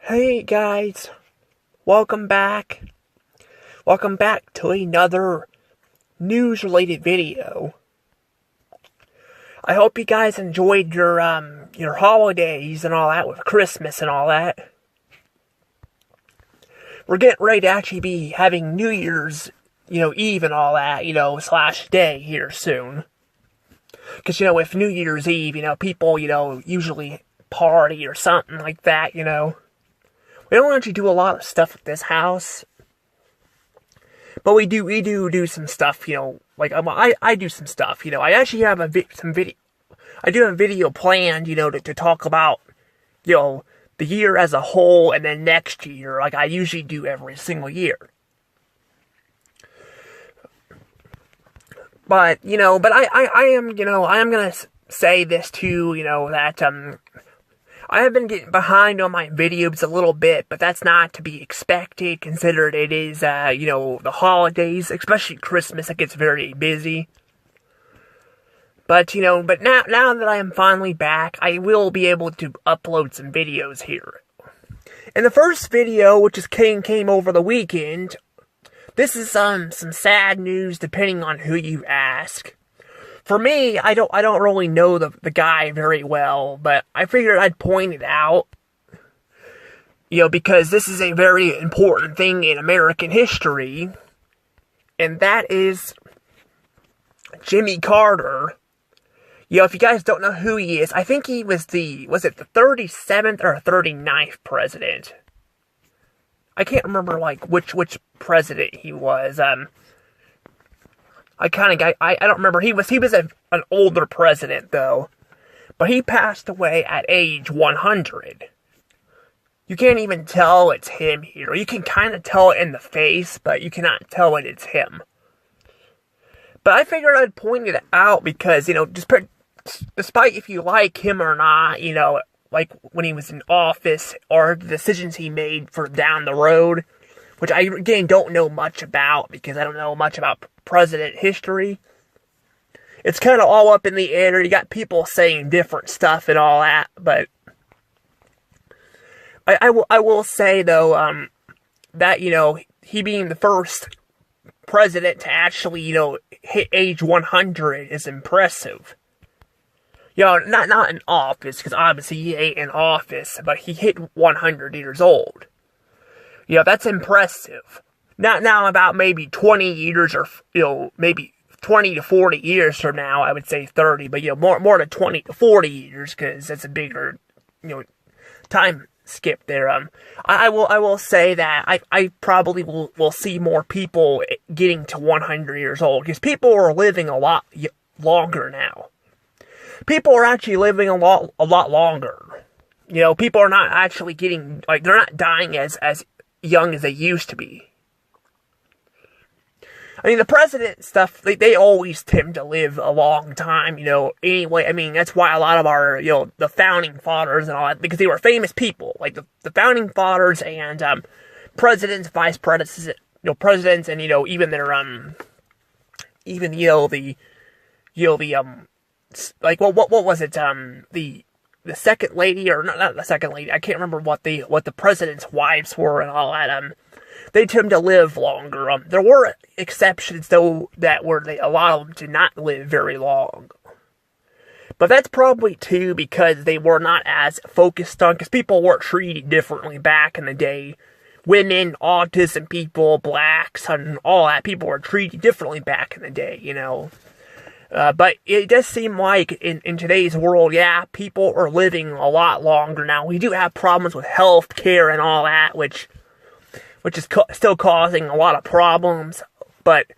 Hey guys, welcome back. Welcome back to another news-related video. I hope you guys enjoyed your holidays and all that with Christmas and all that. We're getting ready to actually be having New Year's, Eve and all that, / day here soon. Because, with New Year's Eve, people, usually party or something like that, We don't actually do a lot of stuff at this house. But we do some stuff, I do some stuff, I actually have some video. I do have a video planned, to talk about, the year as a whole and then next year, like I usually do every single year. But, I am gonna say this too, that, I have been getting behind on my videos a little bit, but that's not to be expected, considering it is, the holidays, especially Christmas, it gets very busy. But, but now that I am finally back, I will be able to upload some videos here. In the first video, which came over the weekend, this is, some sad news depending on who you ask. For me, I don't really know the guy very well, but I figured I'd point it out. Because this is a very important thing in American history. And that is Jimmy Carter. If you guys don't know who he is, I think he was the 37th or 39th president? I can't remember, which president he was. I don't remember. He was an older president, though. But he passed away at age 100. You can't even tell it's him here. You can kind of tell it in the face, but you cannot tell it's him. But I figured I'd point it out because, despite if you like him or not, like when he was in office or the decisions he made for down the road, which I, again, don't know much about because I don't know much about president history. It's kind of all up in the air. You got people saying different stuff and all that, but I will say, though, that, he being the first president to actually, hit age 100 is impressive. Not in office, because obviously he ain't in office, but he hit 100 years old. That's impressive. Not now about maybe 20 years or, maybe 20 to 40 years from now, I would say 30, but, more than 20 to 40 years, because that's a bigger, time skip there. I will say that I probably will see more people getting to 100 years old, because people are living a lot longer now. People are actually living a lot longer. People are not actually getting, they're not dying as young as they used to be. I mean, the president stuff, they always tend to live a long time, anyway. I mean, that's why a lot of our, the founding fathers and all that, because they were famous people. Like, the founding fathers and, presidents, vice presidents, presidents, and, even their, what was it, the second lady, or not the second lady, I can't remember what the president's wives were and all that, they tend to live longer. There were exceptions, though, that a lot of them did not live very long. But that's probably, too, because they were not as focused on, because people were treated differently back in the day. Women, autism people, blacks, and all that, people were treated differently back in the day, But it does seem like in today's world, people are living a lot longer now. We do have problems with health care and all that, which is still causing a lot of problems. But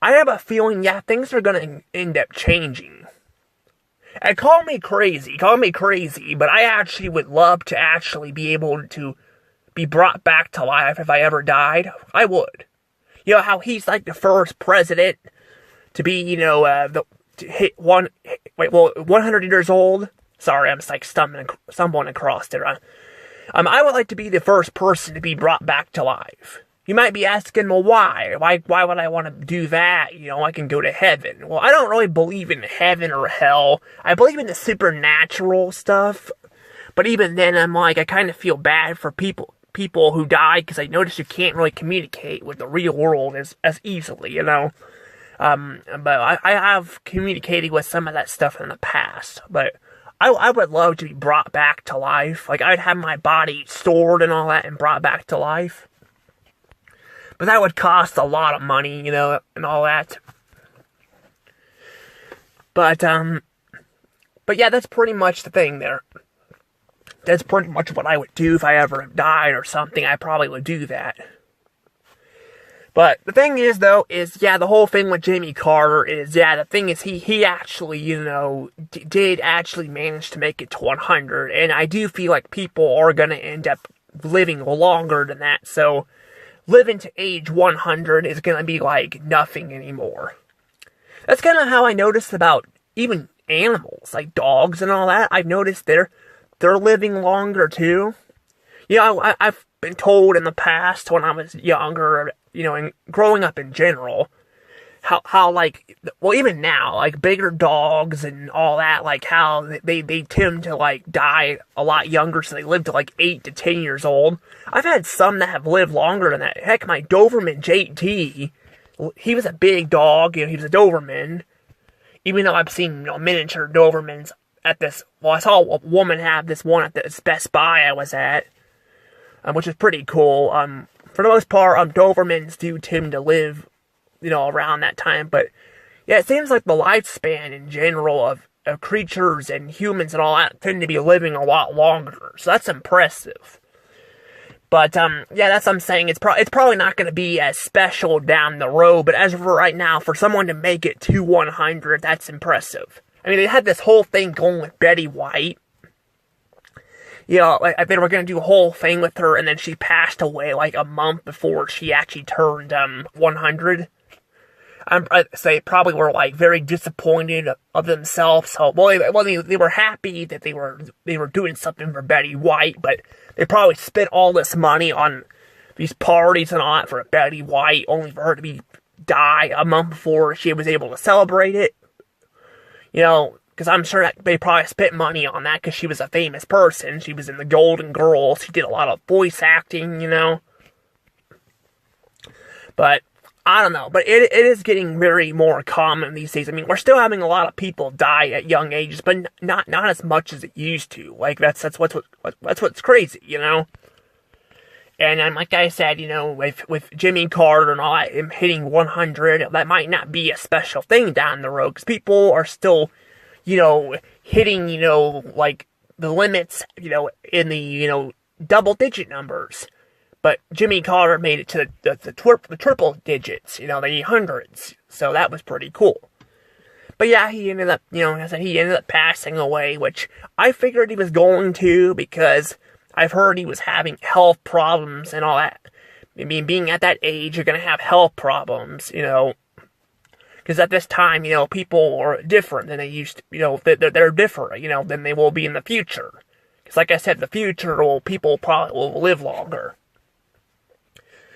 I have a feeling, things are going to end up changing. And call me crazy, but I actually would love to actually be able to be brought back to life if I ever died. I would. How he's like the first president to be, to hit 100 years old. Sorry, I'm just like stumbling across there. I would like to be the first person to be brought back to life. You might be asking, well, why? Why would I want to do that? I can go to heaven. Well, I don't really believe in heaven or hell. I believe in the supernatural stuff. But even then, I'm like, I kind of feel bad for people. people who died, because I noticed you can't really communicate with the real world as easily, you know. But I have communicated with some of that stuff in the past, but I would love to be brought back to life. Like, I'd have my body stored and all that and brought back to life. But that would cost a lot of money, you know, and all that. But yeah, that's pretty much the thing there. That's pretty much what I would do if I ever died or something. I probably would do that. But the thing is, though, the whole thing with Jimmy Carter is, the thing is, he actually, you know, did actually manage to make it to 100, and I do feel like people are going to end up living longer than that, so living to age 100 is going to be like nothing anymore. That's kind of how I noticed about even animals, like dogs and all that. I've noticed they're living longer, too. You know, I've been told in the past when I was younger, you know, and growing up in general, how like, well, even now, like, bigger dogs and all that, like, how they tend to, like, die a lot younger, so they live to, like, 8 to 10 years old. I've had some that have lived longer than that. Heck, my Doberman JT, he was a big dog, you know, he was a Doberman. Even though I've seen, you know, miniature Dobermans at this, well, I saw a woman have this one at this Best Buy I was at, which is pretty cool. For the most part, Dobermans do tend to live, you know, around that time. But yeah, it seems like the lifespan in general of creatures and humans and all that tend to be living a lot longer. So that's impressive. But yeah, that's what I'm saying. It's probably not going to be as special down the road. But as of right now, for someone to make it to 100, that's impressive. I mean, they had this whole thing going with Betty White. You know, like, they were going to do a whole thing with her, and then she passed away like a month before she actually turned 100. I'd say probably were like very disappointed of themselves. So, they were happy that they were doing something for Betty White, but they probably spent all this money on these parties and all that for Betty White, only for her to die a month before she was able to celebrate it. You know, because I'm sure that they probably spent money on that because she was a famous person. She was in the Golden Girls. She did a lot of voice acting, you know. But I don't know. But it is getting very more common these days. I mean, we're still having a lot of people die at young ages, but not as much as it used to. Like, that's what's crazy, you know. And like I said, you know, with Jimmy Carter and all that, him hitting 100, that might not be a special thing down the road, because people are still, you know, hitting, you know, like, the limits, you know, in the, you know, double-digit numbers. But Jimmy Carter made it to the triple digits, you know, the hundreds. So that was pretty cool. But yeah, he ended up, you know, like I said, he ended up passing away, which I figured he was going to, because I've heard he was having health problems and all that. I mean, being at that age, you're going to have health problems, you know. Because at this time, you know, people are different than they used to, you know, they're different, you know, than they will be in the future. Because like I said, the future, people probably will live longer.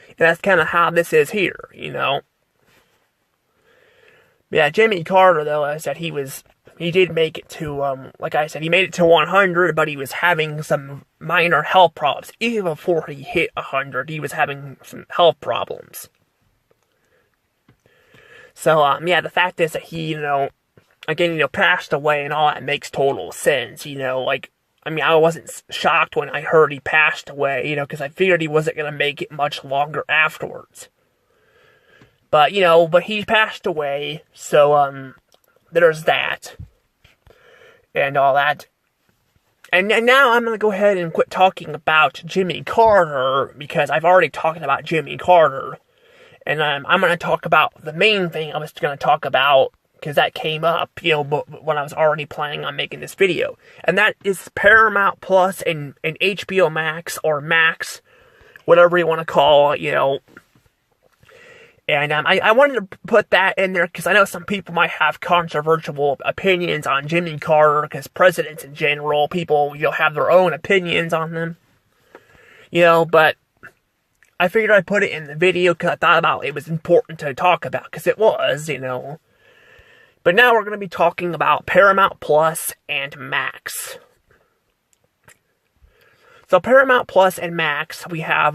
And that's kind of how this is here, you know. Yeah, Jimmy Carter, though, I said he did make it to, like I said, he made it to 100, but he was having some minor health problems. Even before he hit 100, he was having some health problems. So, yeah, the fact is that he, you know, again, you know, passed away and all that makes total sense, you know, like, I mean, I wasn't shocked when I heard he passed away, you know, because I figured he wasn't going to make it much longer afterwards. But, you know, but he passed away, so, there's that. And all that. And now I'm going to go ahead and quit talking about Jimmy Carter, because I've already talked about Jimmy Carter. And I'm going to talk about the main thing I was going to talk about, because that came up, you know, when I was already planning on making this video. And that is Paramount Plus and HBO Max, or Max, whatever you want to call it, you know. And I wanted to put that in there because I know some people might have controversial opinions on Jimmy Carter, because presidents in general, people, you know, have their own opinions on them. You know, but I figured I'd put it in the video because I thought about it was important to talk about, because it was, you know. But now we're going to be talking about Paramount Plus and Max. So Paramount Plus and Max, we have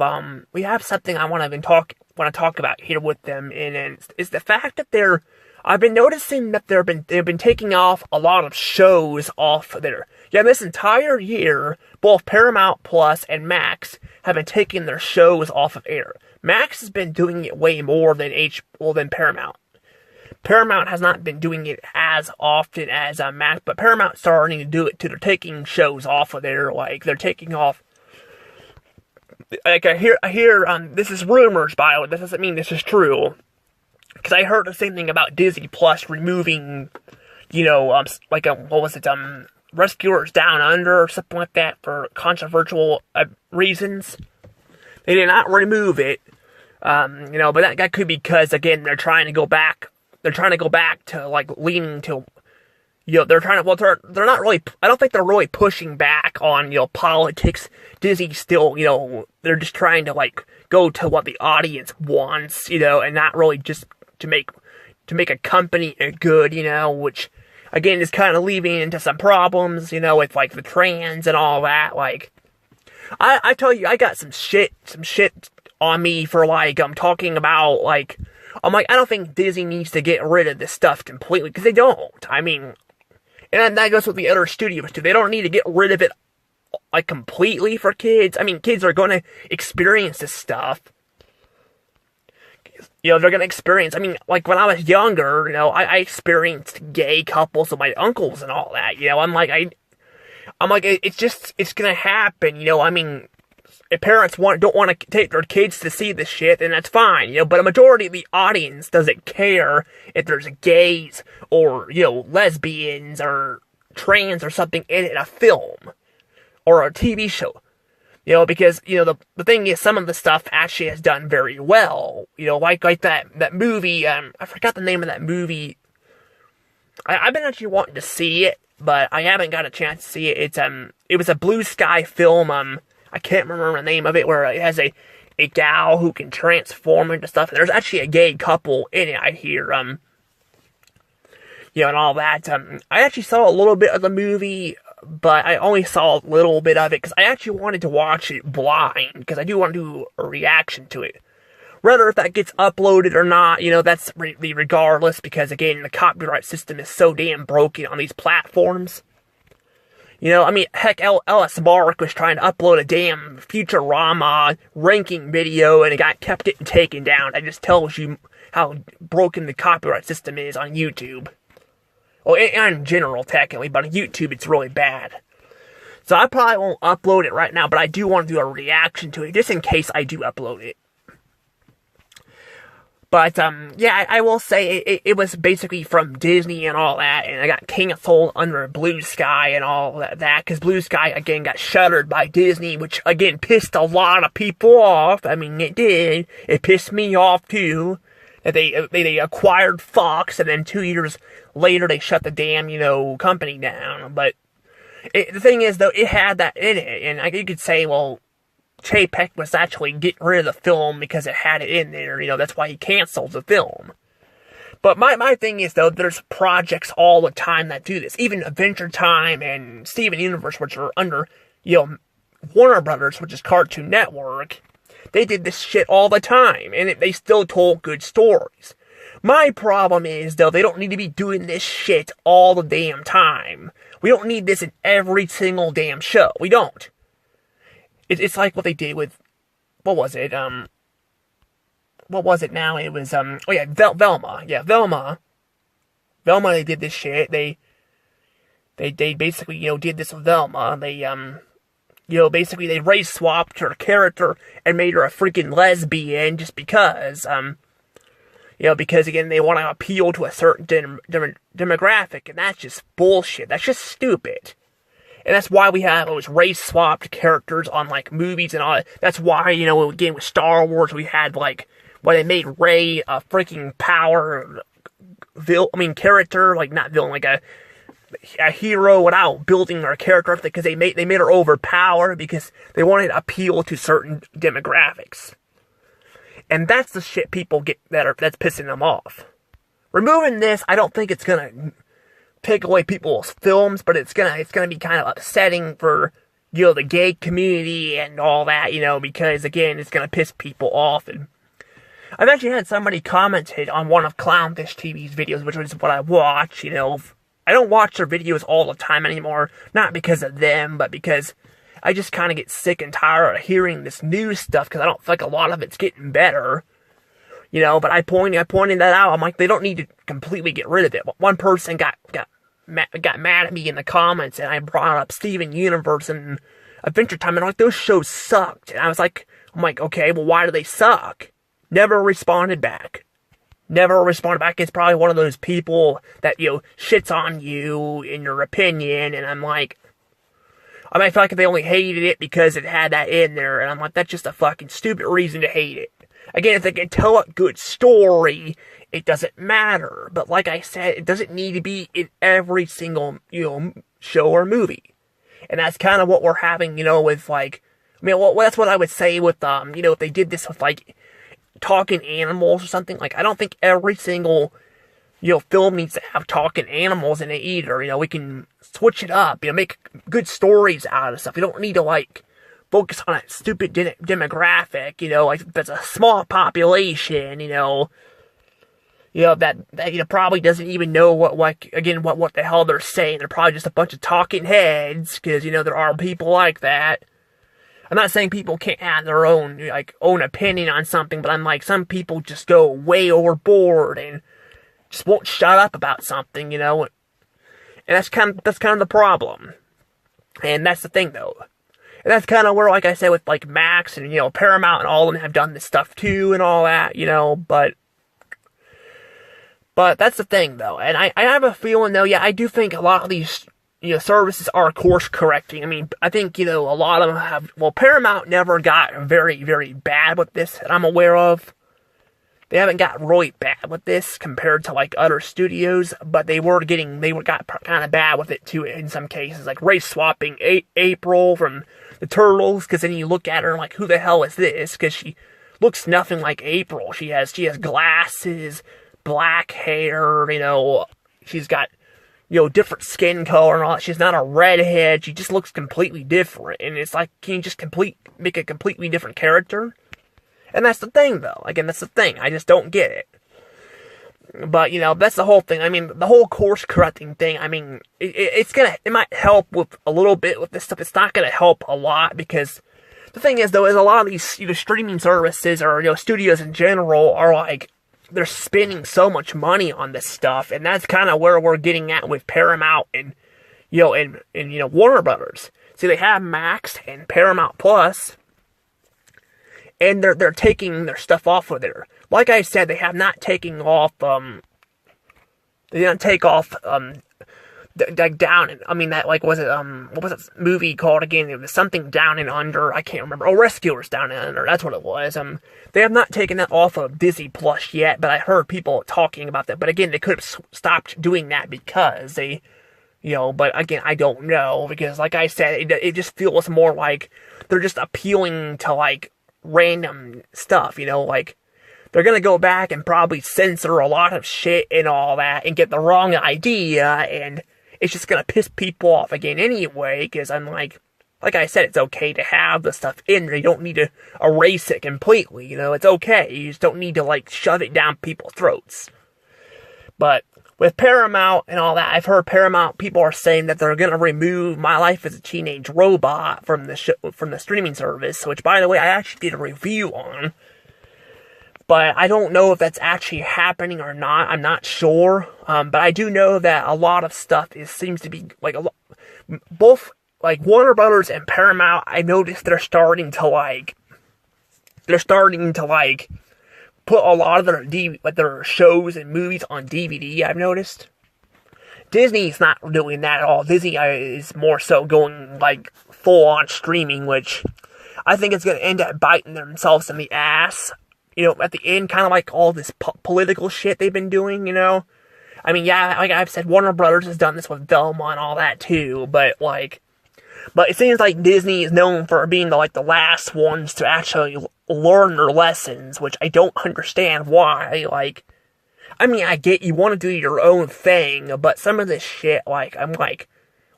something I want to talk about here with them, and it's the fact that I've been noticing that they've been taking off a lot of shows off there. Yeah, this entire year, both Paramount Plus and Max have been taking their shows off of air. Max has been doing it way more than Paramount. Paramount has not been doing it as often as Max, but Paramount's starting to do it too. They're taking shows off of there, like they're taking off. Like I hear. This is rumors, by the way. This doesn't mean this is true, because I heard the same thing about Disney Plus removing, what was it, Rescuers Down Under or something like that for controversial reasons. They did not remove it, but that could be because again they're trying to go back. They're trying to go back to like leaning to, they're trying to. Well, they're not really. I don't think they're really pushing back on politics. Disney still, they're just trying to like go to what the audience wants, and not really just to make a company good, which again is kind of leading into some problems, with like the trans and all that. Like, I tell you, I got some shit on me for like talking about like. I'm like, I don't think Disney needs to get rid of this stuff completely, because they don't. I mean, and that goes with the other studios too. They don't need to get rid of it like completely for kids. I mean, kids are going to experience this stuff. They're going to experience, I mean, like when I was younger, I experienced gay couples with my uncles and all that, I'm like, it's going to happen, I mean, if parents don't want to take their kids to see this shit, then that's fine, but a majority of the audience doesn't care if there's gays or, lesbians or trans or something in a film or a TV show, because, the thing is, some of the stuff actually has done very well, like that movie, I forgot the name of that movie. I've been actually wanting to see it, but I haven't got a chance to see it. It was a Blue Sky film, I can't remember the name of it, where it has a gal who can transform into stuff. There's actually a gay couple in it, I hear, and all that. I actually saw a little bit of the movie, but I only saw a little bit of it, because I actually wanted to watch it blind, because I do want to do a reaction to it. Whether if that gets uploaded or not, that's regardless, because again, the copyright system is so damn broken on these platforms. I mean, heck, Ellis Mark was trying to upload a damn Futurama ranking video, and it got kept getting taken down. That just tells you how broken the copyright system is on YouTube. Well, in general, technically, but on YouTube, it's really bad. So I probably won't upload it right now, but I do want to do a reaction to it, just in case I do upload it. But, yeah, I will say it was basically from Disney and all that, and I got canceled under Blue Sky and all that, because Blue Sky, again, got shuttered by Disney, which, again, pissed a lot of people off. I mean, it did. It pissed me off, too, that they acquired Fox, and then 2 years later, they shut the damn, company down. But the thing is, though, it had that in it, and you could say, well, Chapek was actually getting rid of the film because it had it in there, that's why he canceled the film. But my thing is, though, there's projects all the time that do this. Even Adventure Time and Steven Universe, which are under, Warner Brothers, which is Cartoon Network, they did this shit all the time, and they still told good stories. My problem is, though, they don't need to be doing this shit all the damn time. We don't need this in every single damn show. We don't. It's like what they did with, what was it? What was it now? It was, Velma. Yeah, Velma. Velma, they did this shit. They basically, did this with Velma. They, basically they race swapped her character and made her a freaking lesbian just because, because again, they want to appeal to a certain demographic, and that's just bullshit. That's just stupid. And that's why we have those race-swapped characters on, like, movies and all that. That's why, again, with Star Wars, we had, like, when they made Rey a freaking character, like, not villain, like a hero without building her character up, because they made her overpowered because they wanted to appeal to certain demographics. And that's the shit people get that's pissing them off. Removing this, I don't think it's gonna take away people's films, but it's gonna be kind of upsetting for, the gay community and all that, because, again, it's gonna piss people off. And I've actually had somebody commented on one of Clownfish TV's videos, which is what I watch, I don't watch their videos all the time anymore, not because of them, but because I just kind of get sick and tired of hearing this new stuff, because I don't feel like a lot of it's getting better, but I pointed that out. I'm like, they don't need to completely get rid of it. But one person got mad at me in the comments, and I brought up Steven Universe and Adventure Time, and I'm like, those shows sucked. And I'm like, okay, well, why do they suck? Never responded back. It's probably one of those people that, shits on you in your opinion, and I'm like, I feel like they only hated it because it had that in there, and I'm like, that's just a fucking stupid reason to hate it. Again, if they can tell a good story, it doesn't matter. But like I said, it doesn't need to be in every single, show or movie. And that's kind of what we're having, with, that's what I would say with, if they did this with, talking animals or something. I don't think every single, film needs to have talking animals in it either. We can switch it up, make good stories out of stuff. You don't need to, focus on a stupid demographic, there's a small population, that probably doesn't even know what the hell they're saying. They're probably just a bunch of talking heads, because, there are people like that. I'm not saying people can't have their own opinion on something, but I'm like, some people just go way overboard and just won't shut up about something, and that's kind of the problem. And that's the thing, though. And that's kind of where, like I said, with, Max and, Paramount and all of them have done this stuff, too, and all that, but that's the thing, though. And I have a feeling, though, I do think a lot of these, services are course correcting. I think, a lot of them have, Paramount never got very, very bad with this that I'm aware of. They haven't got really bad with this compared to, other studios, but they got kind of bad with it, too, in some cases. Race swapping April from the Turtles, because then you look at her and who the hell is this? Because she looks nothing like April. She has glasses, black hair, she's got, different skin color and all that. She's not a redhead. She just looks completely different. And it's can you just make a completely different character? And that's the thing, though. Again, that's the thing. I just don't get it. But, that's the whole thing. The whole course-correcting thing, it might help with a little bit with this stuff. It's not gonna help a lot, because the thing is, though, is a lot of these, streaming services or, studios in general are, they're spending so much money on this stuff, and that's kind of where we're getting at with Paramount and, Warner Brothers. See, they have Max and Paramount Plus, and they're taking their stuff off of there. Like I said, they have not taken off, they didn't take off, down, what was that movie called again? It was something Down and Under, I can't remember. Rescuers Down and Under, that's what it was. They have not taken that off of Disney Plus yet, but I heard people talking about that. But again, they could have stopped doing that because they, but again, I don't know, because like I said, it just feels more like they're just appealing to, random stuff, they're gonna go back and probably censor a lot of shit and all that and get the wrong idea, and it's just gonna piss people off again anyway, because I'm like I said, it's okay to have the stuff in there. You don't need to erase it completely, it's okay. You just don't need to, shove it down people's throats. But with Paramount and all that, I've heard Paramount people are saying that they're gonna remove My Life as a Teenage Robot from the streaming service, which, by the way, I actually did a review on. But I don't know if that's actually happening or not. I'm not sure. But I do know that a lot of stuff seems to be, both, Warner Brothers and Paramount, I noticed they're starting to, put a lot of their shows and movies on DVD, I've noticed. Disney's not doing that at all. Disney is more so going, full-on streaming, which I think it's going to end up biting themselves in the ass. At the end, kind of like all this political shit they've been doing, yeah, like I've said, Warner Brothers has done this with Velma and all that too, but it seems like Disney is known for being the last ones to actually learn their lessons, which I don't understand why. I get you want to do your own thing, but some of this shit, I'm like,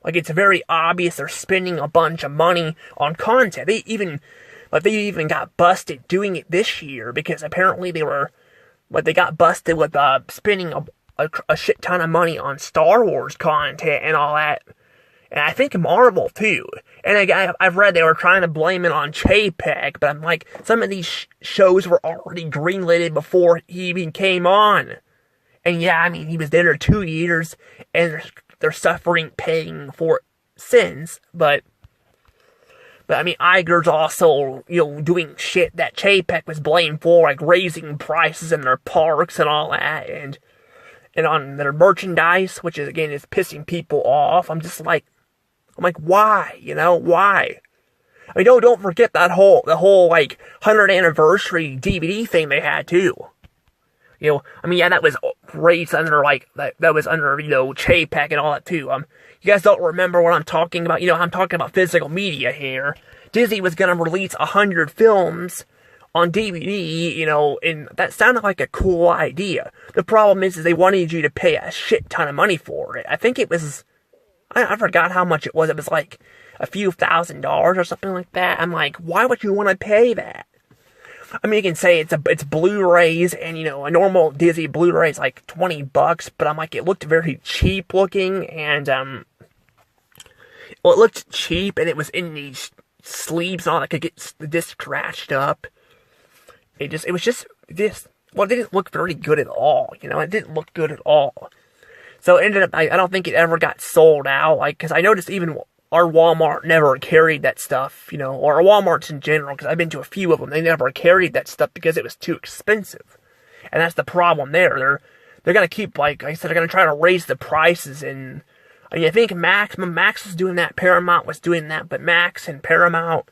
Like, it's very obvious they're spending a bunch of money on content. They even got busted doing it this year because apparently they got busted with spending a shit ton of money on Star Wars content and all that. And I think Marvel too. And I've read they were trying to blame it on Chapek, but I'm like, some of these shows were already greenlit before he even came on. And yeah, I mean, he was there 2 years, and they're suffering paying for it since, but I mean, Iger's also, doing shit that Chapek was blamed for, like raising prices in their parks and all that, and on their merchandise, which is, again, is pissing people off. I'm like, why? Why? I mean, don't forget the whole, 100th anniversary DVD thing they had, too. I mean, yeah, that was raised under, that was under, Chapek and all that, too. You guys don't remember what I'm talking about? I'm talking about physical media here. Disney was gonna release 100 films on DVD, and that sounded like a cool idea. The problem is they wanted you to pay a shit ton of money for it. I think it was, I forgot how much it was. It was like a few $1,000s or something like that. I'm like, why would you want to pay that? I mean, you can say it's Blu-rays, and a normal Disney Blu-ray is like $20, but I'm like, it looked very cheap looking, and it looked cheap, and it was in these sleeves and all that could get the disc scratched up. It didn't look very good at all. It didn't look good at all. So it ended up, I don't think it ever got sold out, because I noticed even our Walmart never carried that stuff, or Walmarts in general, because I've been to a few of them, they never carried that stuff because it was too expensive. And that's the problem there. They're gonna keep, like I said, they're gonna try to raise the prices, and I mean, I think Max was doing that, Paramount was doing that, but Max and Paramount,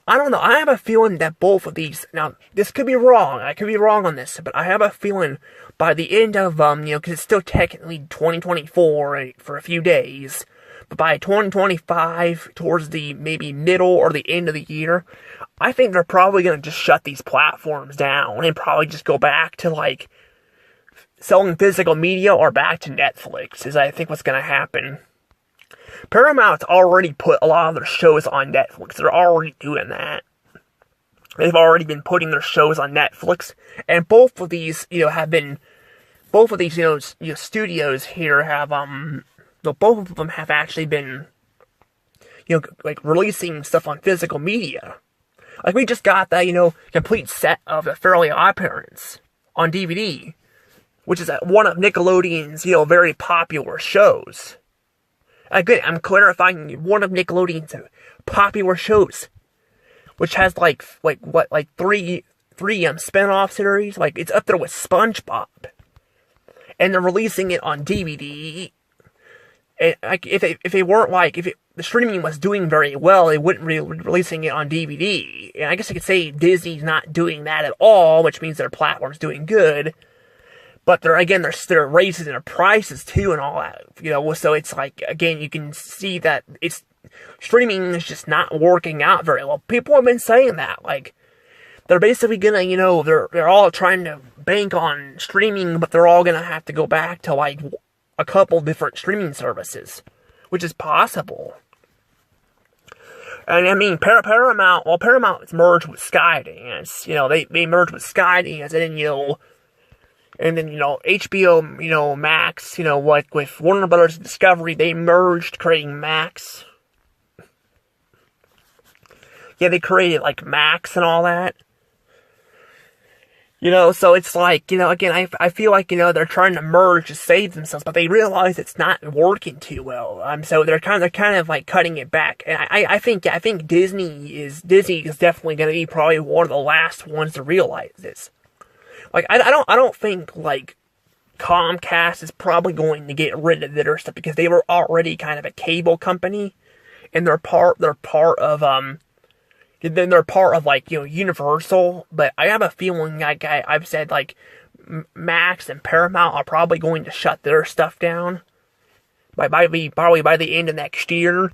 I don't know, I have a feeling that both of these, now, this could be wrong, I could be wrong on this, but I have a feeling by the end of, because it's still technically 2024 for a few days, but by 2025, towards the maybe middle or the end of the year, I think they're probably going to just shut these platforms down and probably just go back to, selling physical media or back to Netflix, is I think what's going to happen. Paramount's already put a lot of their shows on Netflix. They're already doing that. They've already been putting their shows on Netflix, and both of these, studios here have, both of them have actually been, releasing stuff on physical media. Like, we just got the, complete set of the Fairly Odd Parents on DVD, which is one of Nickelodeon's, very popular shows. Again, I'm clarifying, one of Nickelodeon's popular shows, which has, three spin-off series. It's up there with SpongeBob. And they're releasing it on DVD. And, if the streaming was doing very well, they wouldn't be releasing it on DVD. And I guess I could say Disney's not doing that at all, which means their platform's doing good. But they're raising their prices too and all that, so it's again, you can see that streaming is just not working out very well. People have been saying that, they're basically gonna, they're all trying to bank on streaming, but they're all gonna have to go back to, a couple different streaming services, which is possible. And I mean, Paramount's merged with Skydance, they merged with Skydance, and then, HBO, Max, with Warner Brothers Discovery, they merged, creating Max. Yeah, they created, Max and all that. So it's again, I feel like, they're trying to merge to save themselves, but they realize it's not working too well. So they're kind of cutting it back. And I think Disney is definitely going to be probably one of the last ones to realize this. I don't think, Comcast is probably going to get rid of their stuff because they were already kind of a cable company, and they're part of, Universal, but I have a feeling, I've said, Max and Paramount are probably going to shut their stuff down probably by the end of next year,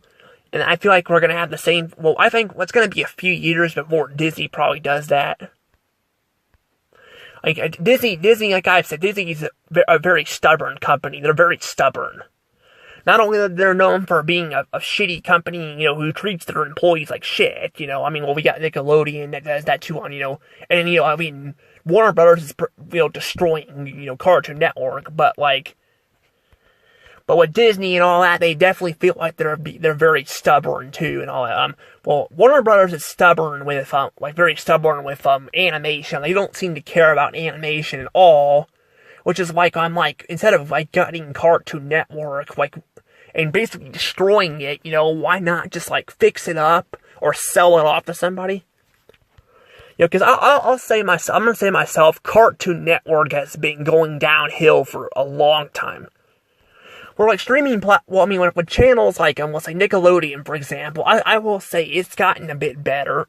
and I feel like we're going to have the same, I think it's going to be a few years before Disney probably does that. Disney, like I've said, Disney is a very stubborn company. They're very stubborn. not only that they're known for being a shitty company, who treats their employees like shit, I mean, well, we got Nickelodeon that does that too on, and, I mean, Warner Brothers is, destroying, Cartoon Network, but with Disney and all that, they definitely feel like they're very stubborn too and all that. Well, Warner Brothers is stubborn with, very stubborn with, animation. They don't seem to care about animation at all, which is I'm instead of, gutting Cartoon Network, and basically destroying it, why not just, fix it up or sell it off to somebody? Because I'm gonna say myself, Cartoon Network has been going downhill for a long time. Where streaming with channels let's say Nickelodeon, for example, I will say it's gotten a bit better.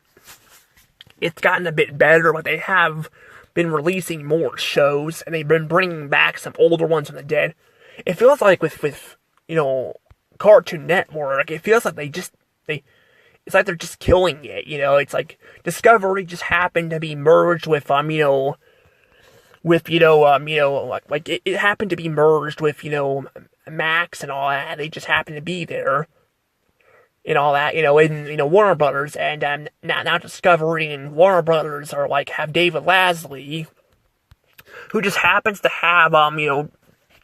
It's gotten a bit better, but they have been releasing more shows, and they've been bringing back some older ones from the dead. It feels like with Cartoon Network, it feels like it's like they're just killing it, it's like Discovery just happened to be merged with, it happened to be merged with, Max and all that. They just happened to be there and all that, in, Warner Brothers, and now Discovery and Warner Brothers are have David Lasley, who just happens to have,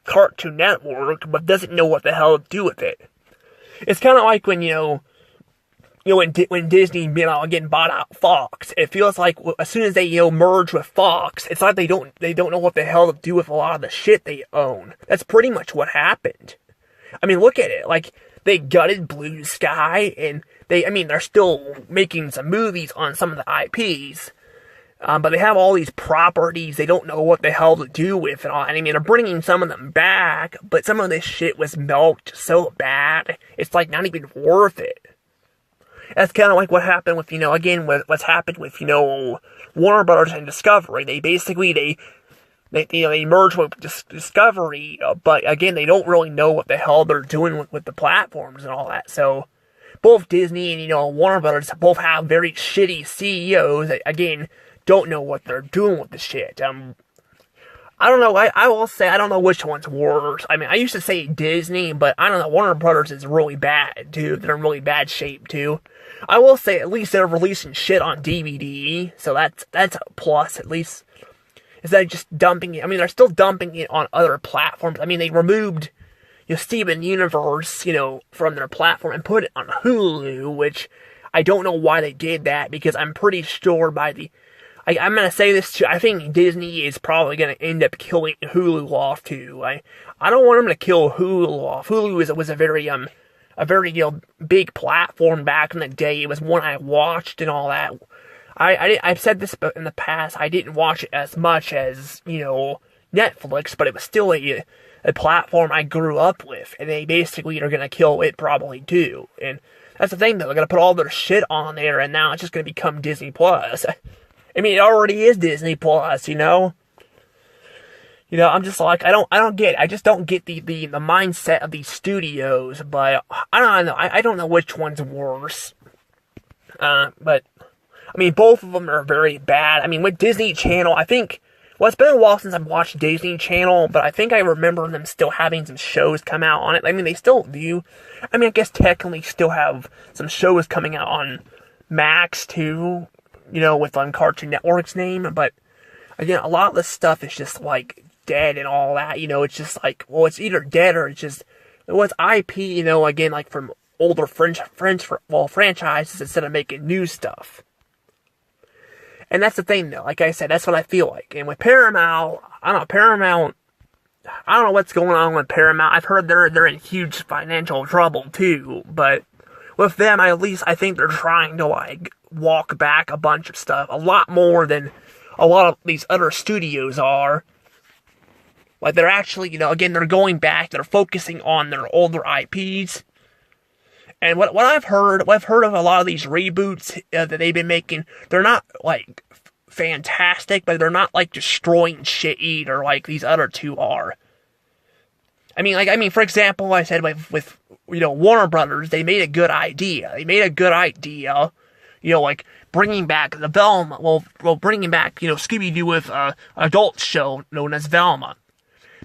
Cartoon Network, but doesn't know what the hell to do with it. It's kind of like when, when Disney, again, bought out Fox. It feels like as soon as they, merge with Fox, it's like they don't know what the hell to do with a lot of the shit they own. That's pretty much what happened. I mean, look at it. They gutted Blue Sky, and they're still making some movies on some of the IPs. But they have all these properties they don't know what the hell to do with and all. And they're bringing some of them back, but some of this shit was milked so bad, it's not even worth it. That's kind of what happened with, what's happened with, Warner Brothers and Discovery. They basically, they merge with Discovery, but again, they don't really know what the hell they're doing with the platforms and all that. So, both Disney and, Warner Brothers both have very shitty CEOs that, again, don't know what they're doing with the shit. I don't know, I will say, I don't know which one's worse. I mean, I used to say Disney, but I don't know, Warner Brothers is really bad, too. They're in really bad shape, too. I will say, at least they're releasing shit on DVD, so that's a plus, at least. Instead of just dumping it, they're still dumping it on other platforms. They removed, Steven Universe, from their platform and put it on Hulu, which I don't know why they did that, because I'm pretty sure I'm gonna say this too, I think Disney is probably gonna end up killing Hulu off too. I don't want them to kill Hulu off. Hulu was a very big platform back in the day. It was one I watched and all that. I've said this in the past, I didn't watch it as much as, Netflix, but it was still a platform I grew up with, and they basically are gonna kill it probably too. And that's the thing though, they're gonna put all their shit on there, and now it's just gonna become Disney Plus. It already is Disney Plus, I'm just I just don't get the mindset of these studios, but I don't know which one's worse. But, both of them are very bad. with Disney Channel, it's been a while since I've watched Disney Channel, but I think I remember them still having some shows come out on it. They still do. I guess technically still have some shows coming out on Max, too, with Cartoon Network's name, but again, a lot of this stuff is just dead and all that, it's just it's either dead or it's just, it's IP, again, from older franchises instead of making new stuff. And that's the thing though, like I said, that's what I feel like. And with Paramount, I don't know what's going on with Paramount. I've heard they're in huge financial trouble too, but with them, at least I think they're trying to walk back a bunch of stuff, a lot more than a lot of these other studios are. They're actually, again, they're going back, they're focusing on their older IPs. And what I've heard of a lot of these reboots that they've been making, they're not, fantastic, but they're not, destroying shit either, like these other two are. For example, I said with Warner Brothers, they made a good idea. Bringing back the Velma, bringing back, Scooby-Doo with an adult show known as Velma.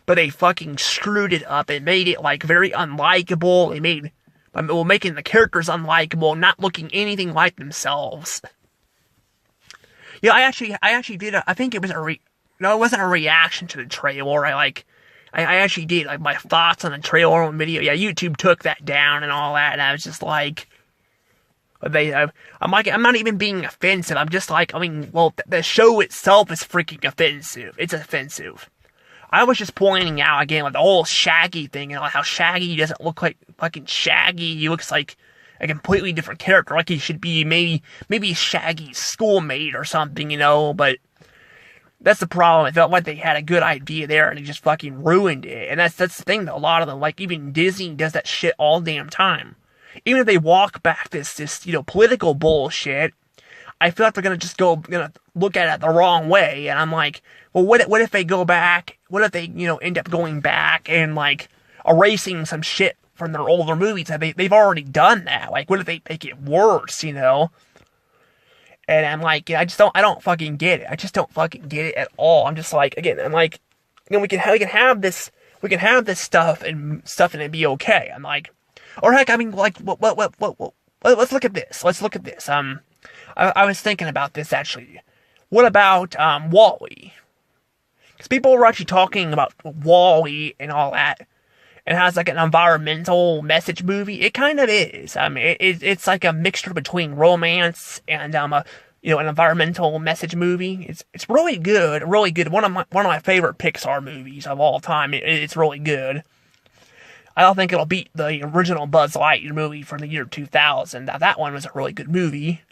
but they fucking screwed it up and made it, like, very unlikable. They made, well, making the characters unlikable, not looking anything like themselves. Yeah, I actually did, I think it was no, it wasn't a reaction to the trailer. I actually did, like, my thoughts on the trailer on video. Yeah, YouTube took that down and all that, and I was just like, I'm not even being offensive. I'm just like, I mean, well, the show itself is freaking offensive. It's offensive. I was just pointing out, again, like, the whole Shaggy thing, and like how Shaggy doesn't look like fucking Shaggy. He looks like a completely different character, like he should be maybe Shaggy's schoolmate or something, you know, but that's the problem. I felt like they had a good idea there, and they just fucking ruined it. And that's the thing, though. A lot of them, like, even Disney does that shit all damn time. Even if they walk back this, you know, political bullshit, I feel like they're gonna look at it the wrong way. And I'm like, well, what if they go back? What if they, you know, end up going back and, like, erasing some shit from their older movies? They've already done that. Like, what if they make it worse, you know? And I'm like, I don't fucking get it. I just don't fucking get it at all. I'm just like, again, I'm like, you know, we can have this stuff and it be okay. I'm like, or heck, I mean, like, what, let's look at this. I was thinking about this, actually. What about, WALL-E? Because people were actually talking about WALL-E and all that. It has, like, an environmental message movie. It kind of is. I mean, it's like a mixture between romance and, you know, an environmental message movie. It's really good, really good. One of my favorite Pixar movies of all time. It's really good. I don't think it'll beat the original Buzz Lightyear movie from the year 2000. Now, that one was a really good movie.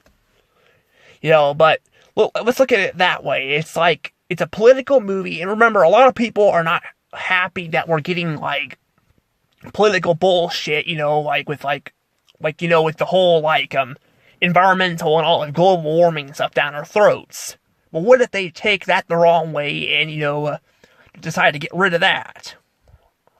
You know, but, well, let's look at it that way. It's like, it's a political movie, and remember, a lot of people are not happy that we're getting, like, political bullshit, you know, like, with you know, with the whole, like, environmental and all the global warming stuff down our throats. Well, what if they take that the wrong way and, you know, decide to get rid of that?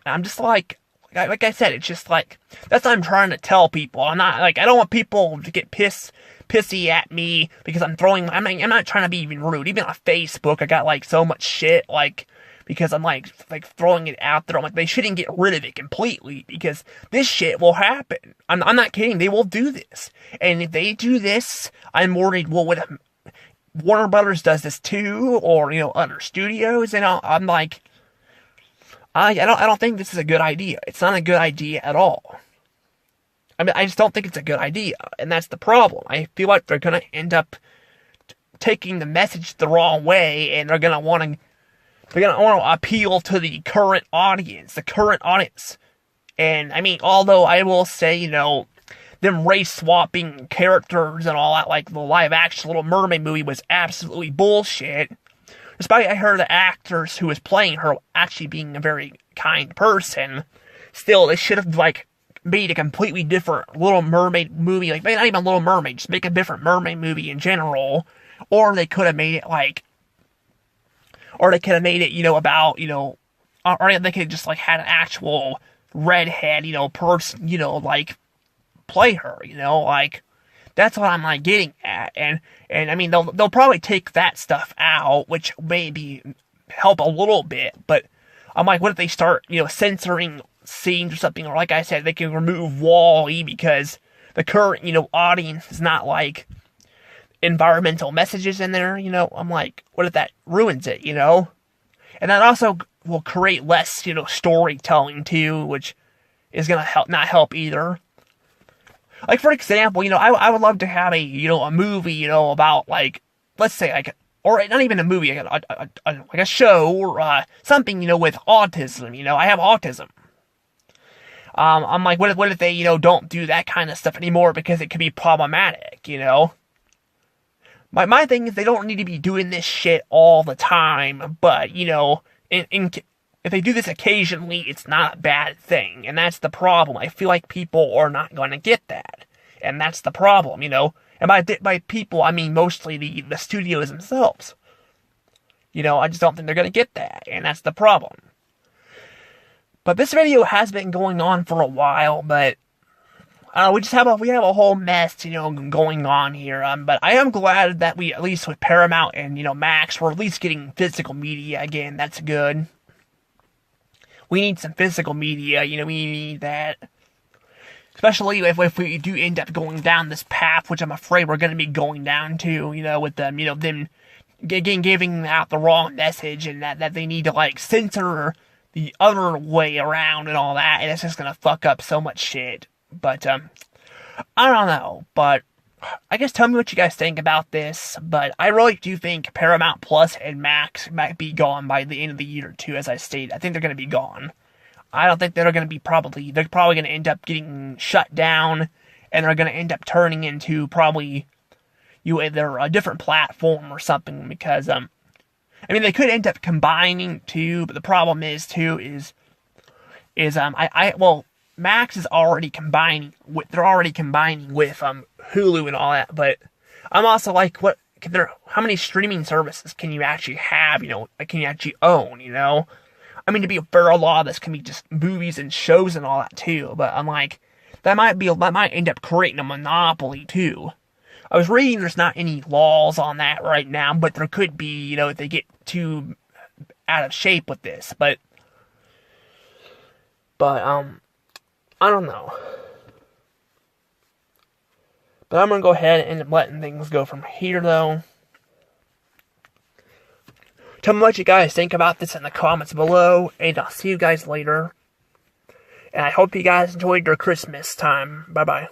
I'm just like I said, it's just like, that's what I'm trying to tell people. I'm not, like, I don't want people to get pissy at me because I'm not trying to be even rude. Even on Facebook, I got, like, so much shit, like, because I'm, like throwing it out there. I'm like, they shouldn't get rid of it completely, because this shit will happen. I'm not kidding, they will do this. And if they do this, I'm worried, well, what if Warner Brothers does this too, or, you know, other studios, and I'm like, I don't think this is a good idea. It's not a good idea at all. I mean, I just don't think it's a good idea, and that's the problem. I feel like they're gonna end up taking the message the wrong way, and they're gonna want to appeal to the current audience. And, I mean, although I will say, you know, them race-swapping characters and all that, like the live-action Little Mermaid movie was absolutely bullshit. Despite I heard the actress who was playing her actually being a very kind person, still, they should have, like, made a completely different Little Mermaid movie. Like, maybe not even Little Mermaid, just make a different mermaid movie in general. Or they could have made it, like, you know, about, you know, or they could have just, like, had an actual redhead, you know, person, you know, like, play her, you know, like, that's what I'm, like, getting at. And I mean, they'll probably take that stuff out, which maybe help a little bit, but I'm like, what if they start, you know, censoring scenes or something, or like I said, they can remove WALL-E because the current, you know, audience is not, like, environmental messages in there, you know? I'm like, what if that ruins it, you know? And that also will create less, you know, storytelling too, which is gonna not help either. Like, for example, you know, I would love to have a movie, you know, about, like, let's say, like, or not even a movie, like a show, or something, you know, with autism, you know, I have autism. I'm like, what if they, you know, don't do that kind of stuff anymore because it could be problematic, you know? My thing is, they don't need to be doing this shit all the time, but, you know, if they do this occasionally, it's not a bad thing, and that's the problem. I feel like people are not going to get that, and that's the problem, you know? And by people, I mean mostly the studios themselves. You know, I just don't think they're going to get that, and that's the problem. But this video has been going on for a while, but we have a whole mess, you know, going on here. But I am glad that we, at least with Paramount and, you know, Max, we're at least getting physical media again. That's good. we need some physical media, you know, we need that. Especially if we do end up going down this path, which I'm afraid we're going to be going down to, you know, with them, you know, them giving out the wrong message, and that they need to, like, censor the other way around and all that, and it's just going to fuck up so much shit. But, I don't know, but I guess tell me what you guys think about this, but I really do think Paramount Plus and Max might be gone by the end of the year, too, as I stated. I think they're going to be gone. I don't think they're going to be they're probably going to end up getting shut down, and they're going to end up turning into probably either a different platform or something, because, I mean, they could end up combining, too, but the problem is, too, well, Max is already combining with Hulu and all that, but I'm also like, how many streaming services can you actually have, you know, can you actually own, you know? I mean, to be fair, a lot of this can be just movies and shows and all that too, but I'm like, that might end up creating a monopoly too. I was reading there's not any laws on that right now, but there could be, you know, if they get too out of shape with this, but I don't know. But I'm gonna go ahead and end up letting things go from here, though. Tell me what you guys think about this in the comments below, and I'll see you guys later. And I hope you guys enjoyed your Christmas time. Bye-bye.